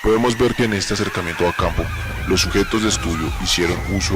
Podemos ver que en este acercamiento a campo, los sujetos de estudio hicieron uso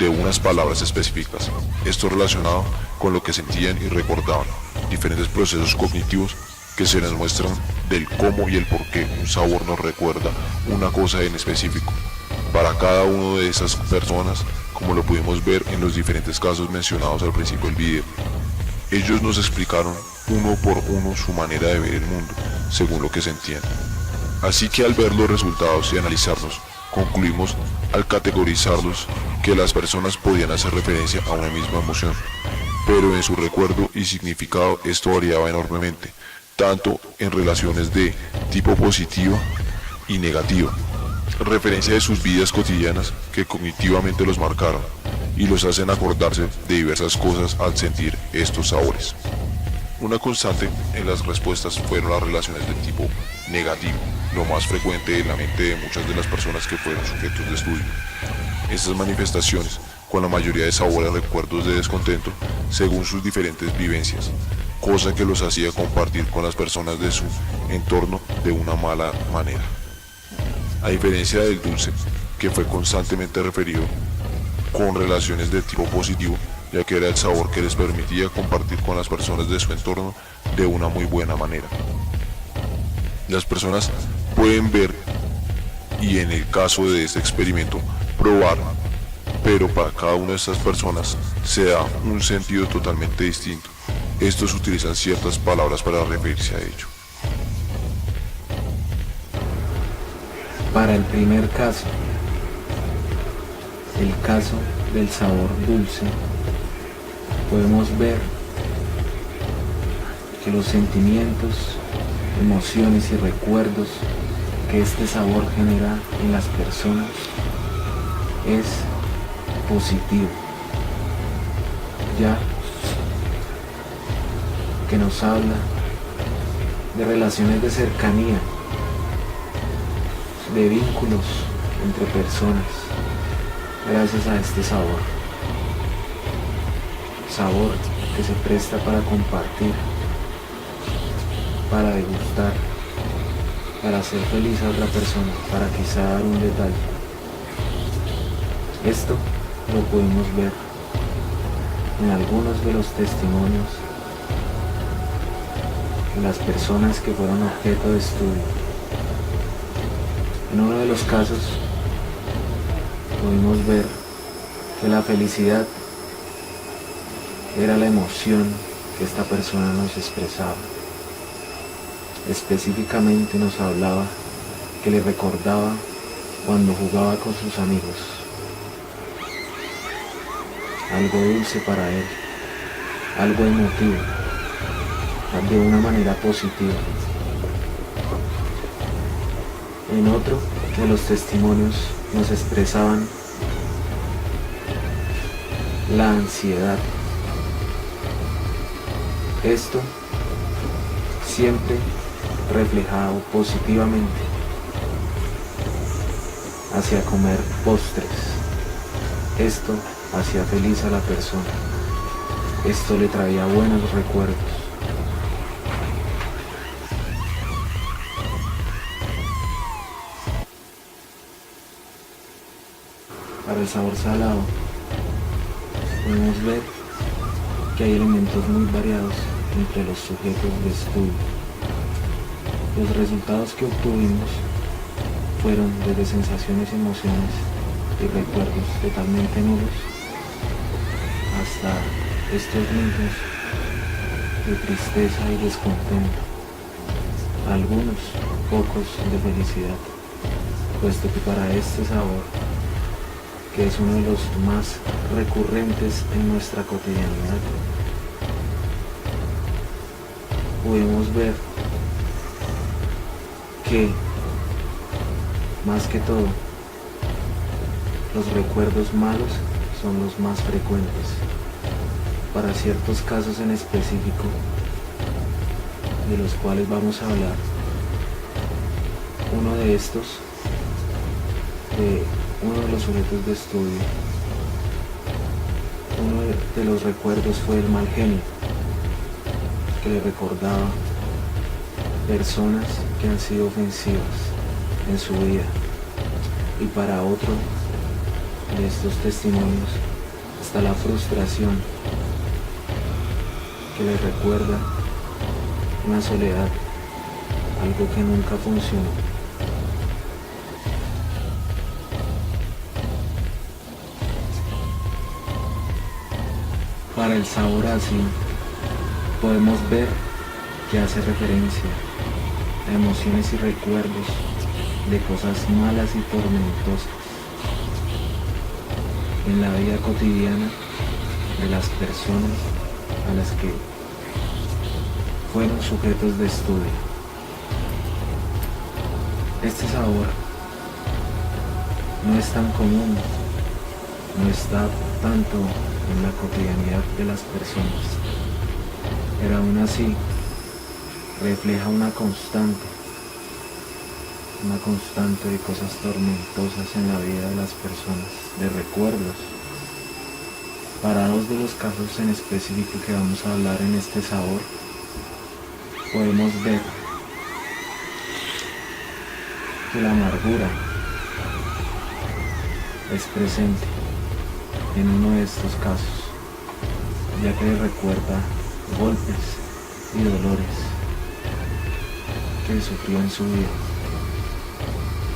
de unas palabras específicas, esto relacionado con lo que sentían y recordaban, diferentes procesos cognitivos que se nos muestran del cómo y el por qué un sabor nos recuerda una cosa en específico. Para cada una de esas personas, como lo pudimos ver en los diferentes casos mencionados al principio del video, ellos nos explicaron uno por uno su manera de ver el mundo, según lo que sentían. Así que al ver los resultados y analizarlos, concluimos al categorizarlos que las personas podían hacer referencia a una misma emoción, pero en su recuerdo y significado esto variaba enormemente, tanto en relaciones de tipo positivo y negativo, referencia de sus vidas cotidianas que cognitivamente los marcaron y los hacen acordarse de diversas cosas al sentir estos sabores. Una constante en las respuestas fueron las relaciones de tipo negativo, lo más frecuente en la mente de muchas de las personas que fueron sujetos de estudio. Estas manifestaciones, con la mayoría de sabores recuerdos de descontento, según sus diferentes vivencias, cosa que los hacía compartir con las personas de su entorno de una mala manera. A diferencia del dulce, que fue constantemente referido con relaciones de tipo positivo, ya que era el sabor que les permitía compartir con las personas de su entorno de una muy buena manera. Las personas pueden ver y en el caso de este experimento probar, pero para cada una de estas personas se da un sentido totalmente distinto. Estos utilizan ciertas palabras para referirse a ello. Para el primer caso, el caso del sabor dulce, podemos ver que los sentimientos, emociones y recuerdos que este sabor genera en las personas es positivo, ya que nos habla de relaciones de cercanía, de vínculos entre personas, gracias a este sabor que se presta para compartir, para degustar, para hacer feliz a otra persona, para quizá dar un detalle. Esto lo podemos ver en algunos de los testimonios de las personas que fueron objeto de estudio. En uno de los casos pudimos ver que la felicidad era la emoción que esta persona nos expresaba. Específicamente nos hablaba que le recordaba cuando jugaba con sus amigos. Algo dulce para él, algo emotivo, de una manera positiva. En otro de los testimonios nos expresaban la ansiedad. Esto siempre reflejado positivamente hacia comer postres. Esto hacía feliz a la persona. Esto le traía buenos recuerdos. Para el sabor salado, podemos ver que hay elementos muy variados entre los sujetos de estudio. Los resultados que obtuvimos fueron desde sensaciones, emociones y recuerdos totalmente nulos hasta estos mismos de tristeza y descontento, algunos pocos de felicidad, puesto que para este sabor, que es uno de los más recurrentes en nuestra cotidianidad, pudimos ver que, más que todo, los recuerdos malos son los más frecuentes. Para ciertos casos en específico, de los cuales vamos a hablar, uno de estos, de uno de los sujetos de estudio, uno de los recuerdos fue el mal genio, que le recordaba personas que han sido ofensivas, en su vida. Y para otro de estos testimonios está la frustración que le recuerda una soledad, algo que nunca funcionó. Para el sabor así, podemos ver que hace referencia a emociones y recuerdos de cosas malas y tormentosas en la vida cotidiana de las personas a las que fueron sujetos de estudio. Este sabor no es tan común, no está tanto en la cotidianidad de las personas, pero aún así refleja una constante de cosas tormentosas en la vida de las personas, de recuerdos. Para dos de los casos en específico que vamos a hablar en este sabor, podemos ver que la amargura es presente en uno de estos casos, ya que recuerda golpes y dolores que sufrió en su vida.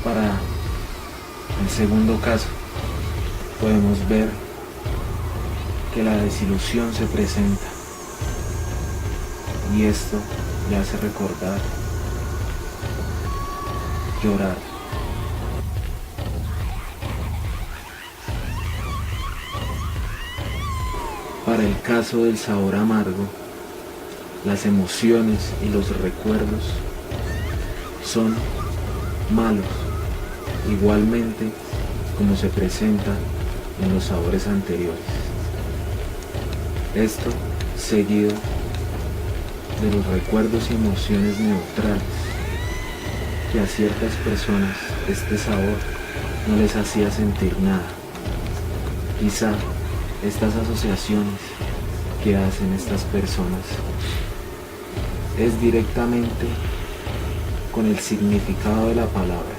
Para el segundo caso, podemos ver que la desilusión se presenta y esto le hace recordar, llorar. Para el caso del sabor amargo, las emociones y los recuerdos son malos, igualmente como se presenta en los sabores anteriores. Esto seguido de los recuerdos y emociones neutrales, que a ciertas personas este sabor no les hacía sentir nada. Quizá estas asociaciones que hacen estas personas es directamente con el significado de la palabra,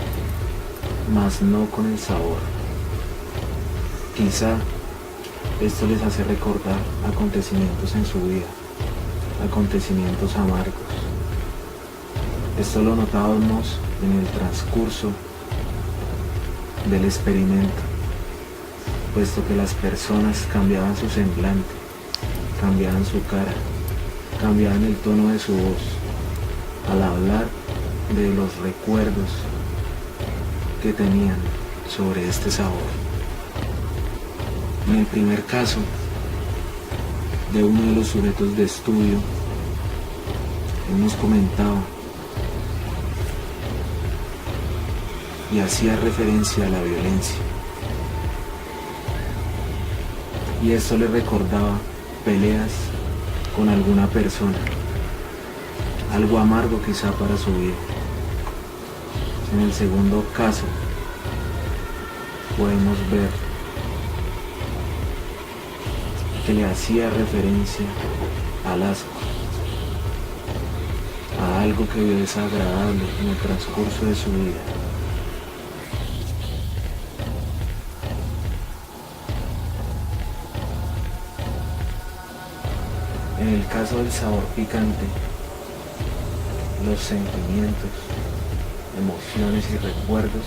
mas no con el sabor. Quizá esto les hace recordar acontecimientos en su vida, acontecimientos amargos. Esto lo notábamos en el transcurso del experimento, puesto que las personas cambiaban su semblante, cambiaban su cara, cambiaban el tono de su voz al hablar de los recuerdos que tenían sobre este sabor. En el primer caso de uno de los sujetos de estudio, él nos comentaba y hacía referencia a la violencia, y esto le recordaba peleas con alguna persona, algo amargo quizá para su vida. En el segundo caso podemos ver que le hacía referencia al asco, a algo que vio desagradable en el transcurso de su vida. En el caso del sabor picante, los sentimientos, emociones y recuerdos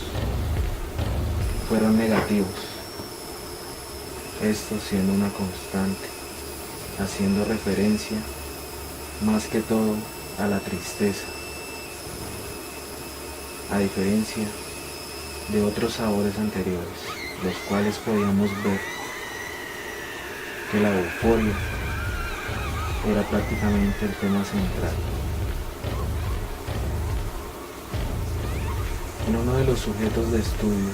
fueron negativos, esto siendo una constante, haciendo referencia más que todo a la tristeza, a diferencia de otros sabores anteriores, los cuales podíamos ver que la euforia era prácticamente el tema central. En uno de los sujetos de estudio,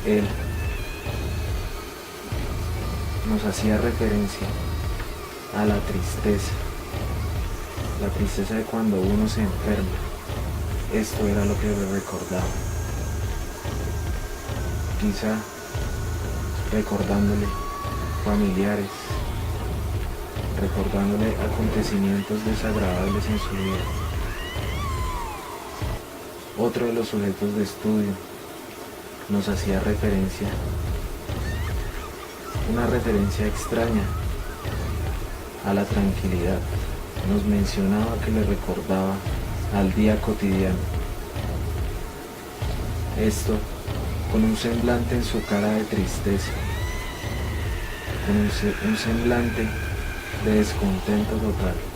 él nos hacía referencia a la tristeza de cuando uno se enferma. Esto era lo que le recordaba, quizá recordándole familiares, recordándole acontecimientos desagradables en su vida. Otro de los sujetos de estudio nos hacía referencia, una referencia extraña a la tranquilidad. Nos mencionaba que le recordaba al día cotidiano. Esto con un semblante en su cara de tristeza, con un semblante de descontento total.